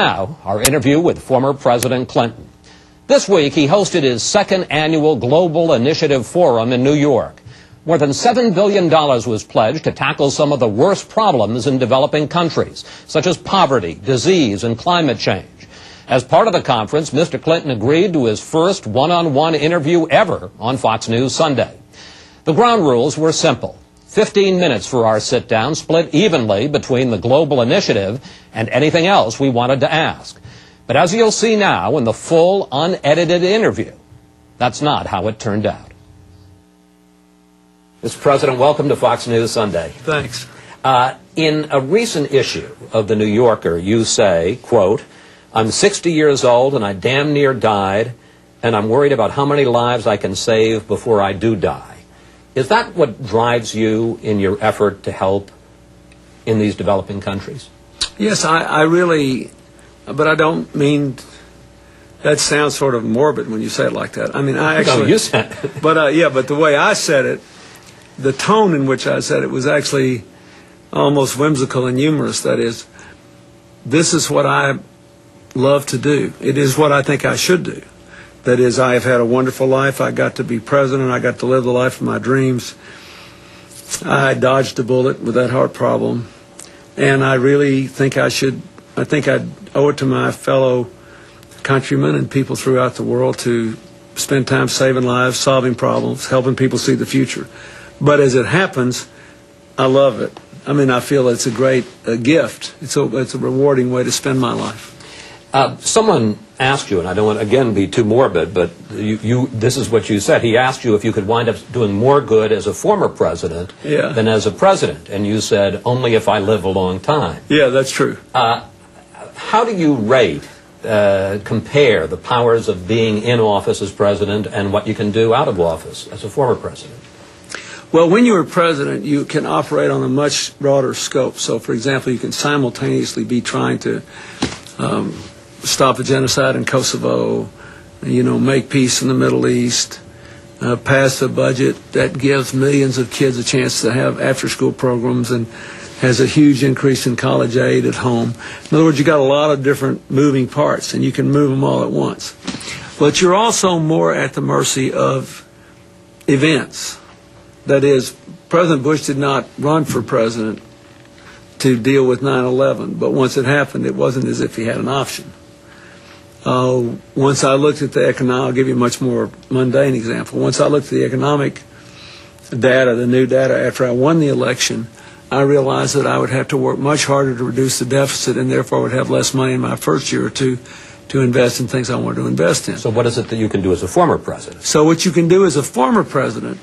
Now, our interview with former President Clinton. This week, he hosted his second annual Global Initiative Forum in New York. More than $7 billion was pledged to tackle some of the worst problems in developing countries, such as poverty, disease, and climate change. As part of the conference, Mr. Clinton agreed to his first one-on-one interview ever on Fox News Sunday. The ground rules were simple. 15 minutes for our sit-down, split evenly between the global initiative and anything else we wanted to ask. But as you'll see now in the full, unedited interview, that's not how it turned out. Mr. President, welcome to Fox News Sunday. Thanks. In a recent issue of The New Yorker, you say, quote, "I'm 60 years old and I damn near died, and I'm worried about how many lives I can save before I do die." Is that what drives you in your effort to help in these developing countries? Yes, I really, but I don't mean, that sounds sort of morbid when you say it like that. I mean, I actually... No, you said it. But, yeah, but the way I said it, the tone in which I said it was actually almost whimsical and humorous. That is, this is what I love to do. It is what I think I should do. That is, I have had a wonderful life. I got to be president. I got to live the life of my dreams. I dodged a bullet with that heart problem. And I really think I owe it to my fellow countrymen and people throughout the world to spend time saving lives, solving problems, helping people see the future. But as it happens, I love it. I mean, I feel it's a great gift. It's a rewarding way to spend my life. Someone asked you, and I don't want to, again, be too morbid, but this is what you said. He asked you if you could wind up doing more good as a former president than as a president. And you said, only if I live a long time. Yeah, that's true. How do you rate, compare the powers of being in office as president and what you can do out of office as a former president? Well, when you're president, you can operate on a much broader scope. So, for example, you can simultaneously be trying to stop the genocide in Kosovo, make peace in the Middle East, pass a budget that gives millions of kids a chance to have after-school programs and has a huge increase in college aid at home. In other words, you've got a lot of different moving parts, and you can move them all at once. But you're also more at the mercy of events. That is, President Bush did not run for president to deal with 9/11, but once it happened, it wasn't as if he had an option. Once I looked at the economic, I'll give you a much more mundane example. Once I looked at the economic data, the new data, after I won the election, I realized that I would have to work much harder to reduce the deficit and therefore would have less money in my first year or two to invest in things I wanted to invest in. So what is it that you can do as a former president? So what you can do as a former president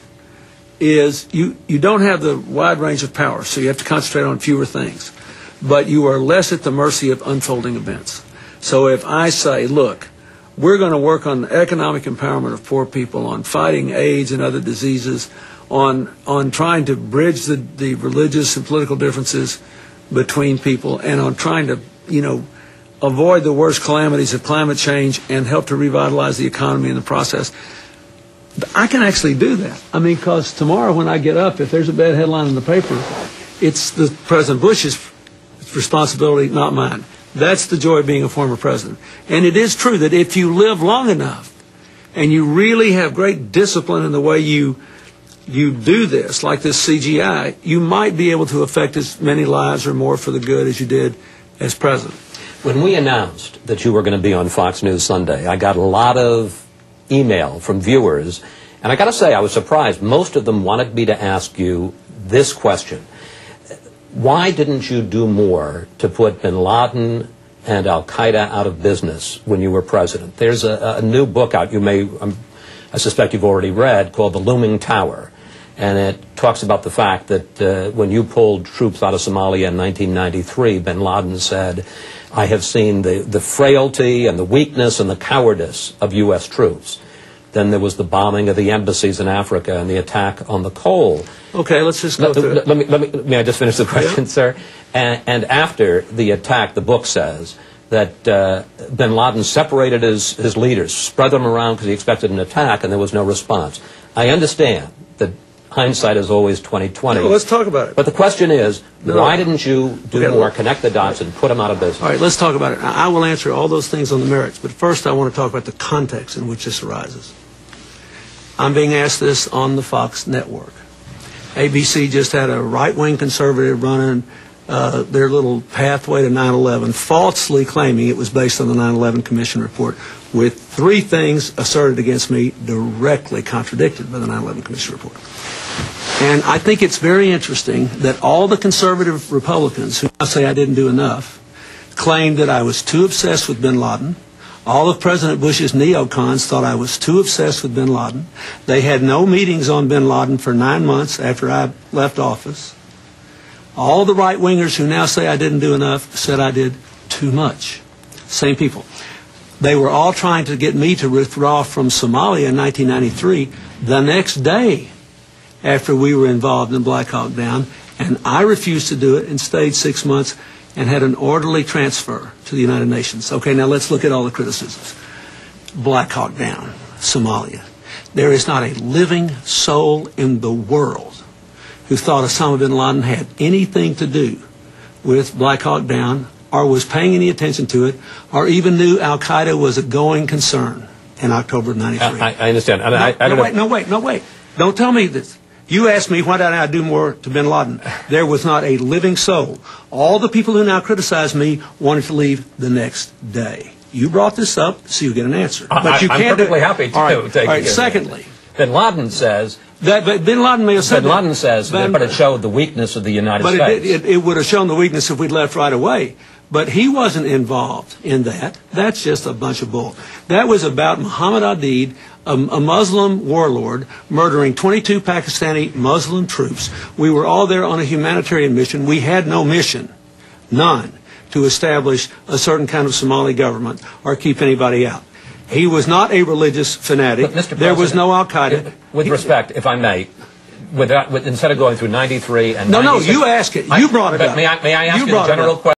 is you don't have the wide range of power, so you have to concentrate on fewer things. But you are less at the mercy of unfolding events. So if I say, look, we're going to work on the economic empowerment of poor people, on fighting AIDS and other diseases, on trying to bridge the religious and political differences between people, and on trying to, avoid the worst calamities of climate change and help to revitalize the economy in the process, I can actually do that. I mean, because tomorrow when I get up, if there's a bad headline in the paper, it's the President Bush's responsibility, not mine. That's the joy of being a former president. And it is true that if you live long enough and you really have great discipline in the way you do this, like this CGI, you might be able to affect as many lives or more for the good as you did as president. When we announced that you were going to be on Fox News Sunday, I got a lot of email from viewers, and I got to say I was surprised. Most of them wanted me to ask you this question. Why didn't you do more to put bin Laden and Al-Qaeda out of business when you were president? There's a new book out I suspect you've already read, called The Looming Tower, and it talks about the fact that when you pulled troops out of Somalia in 1993, bin Laden said, "I have seen the frailty and the weakness and the cowardice of U.S. troops." Then there was the bombing of the embassies in Africa and the attack on the coal. Okay, let's just go through it. May I just finish the question, sir? And after the attack, the book says that bin Laden separated his leaders, spread them around because he expected an attack, and there was no response. I understand that hindsight is always 20/20. No, let's talk about it. But the question is, why didn't you do Okay, more, connect the dots, and put them out of business? All right, let's talk about it. I will answer all those things on the merits, but first I want to talk about the context in which this arises. I'm being asked this on the Fox network. ABC just had a right-wing conservative running their little pathway to 9/11, falsely claiming it was based on the 9/11 Commission report, with 3 things asserted against me directly contradicted by the 9/11 Commission report. And I think it's very interesting that all the conservative Republicans who now say I didn't do enough claimed that I was too obsessed with bin Laden. All of President Bush's neocons thought I was too obsessed with bin Laden. They had no meetings on bin Laden for 9 months after I left office. All the right-wingers who now say I didn't do enough said I did too much. Same people. They were all trying to get me to withdraw from Somalia in 1993 the next day after we were involved in Black Hawk Down, and I refused to do it and stayed 6 months and had an orderly transfer to the United Nations. Okay, now let's look at all the criticisms. Black Hawk Down, Somalia. There is not a living soul in the world who thought Osama bin Laden had anything to do with Black Hawk Down, or was paying any attention to it, or even knew Al-Qaeda was a going concern in October of '93. I understand. No, wait. Don't tell me this. You asked me why did I do more to bin Laden. There was not a living soul. All the people who now criticize me wanted to leave the next day. You brought this up, so you get an answer. But you I'm can't perfectly happy to. All right. Secondly, bin Laden says... But bin Laden may have said Bin Laden says that, but it showed the weakness of the United States. But it would have shown the weakness if we'd left right away. But he wasn't involved in that. That's just a bunch of bull. That was about Muhammad Aidid, a Muslim warlord, murdering 22 Pakistani Muslim troops. We were all there on a humanitarian mission. We had no mission, none, to establish a certain kind of Somali government or keep anybody out. He was not a religious fanatic. There was no Al-Qaeda. With respect, if I may, instead of going through 93 and 96... No, you ask it. You brought it up. May I ask you a general question?